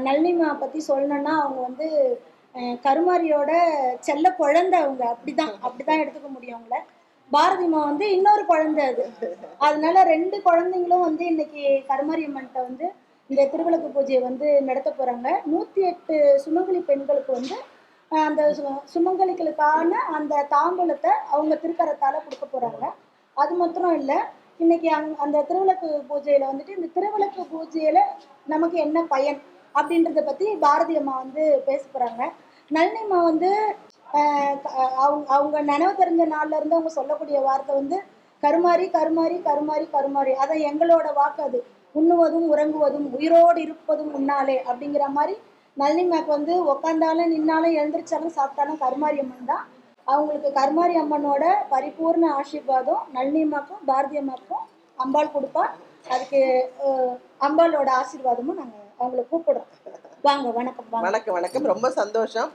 நளினிமா பற்றி சொல்லணுன்னா அவங்க வந்து கருமாரியோட செல்ல குழந்தை. அவங்க அப்படிதான் எடுத்துக்க முடியும் அவங்கள. பாரதிமா வந்து இன்னொரு குழந்தை அது. அதனால 2 குழந்தைங்களும் வந்து இன்னைக்கு கருமாரி அம்மன்கிட்ட வந்து இந்த திருவிளக்கு பூஜையை வந்து நடத்த போறாங்க. 108 சுமங்கலி பெண்களுக்கு வந்து அந்த சுமங்கலிகளுக்கான அந்த தாம்பூலத்தை அவங்க திருக்கரத்தால கொடுக்க போறாங்க. அது மாத்திரம் இல்லை, இன்னைக்கு அந்த திருவிளக்கு பூஜையில வந்துட்டு இந்த திருவிளக்கு பூஜையில நமக்கு என்ன பயன் அப்படின்றத பத்தி பாரதி அம்மா வந்து பேச போறாங்க. நளினி அம்மா வந்து அவங்க நினைவு தெரிஞ்ச நாள்ல இருந்து அவங்க சொல்லக்கூடிய வார்த்தை வந்து கருமாரி கருமாரி கருமாரி கருமாரி. அதான் எங்களோட வாக்கு அது. உண்ணுவதும் உறங்குவதும் உயிரோடு இருப்பதும் உன்னாலே அப்படிங்கிற மாதிரி நளினிமாக்கு வந்து உக்காந்தாலும் நின்னாலும் எழுந்திரிச்சாலும் சாப்பிட்டாலும் கருமாரி அம்மன் தான். அவங்களுக்கு கருமாரி அம்மனோட பரிபூர்ண ஆசீர்வாதம் நளினிமாக்கும் பாரதி அம்மாக்கும் அம்பாள் கொடுப்பா. அதுக்கு அம்பாளோட ஆசீர்வாதமும் நாங்கள் அவங்களை கூப்பிடுறோம். வாங்க. வணக்கம். வணக்கம். ரொம்ப சந்தோஷம்.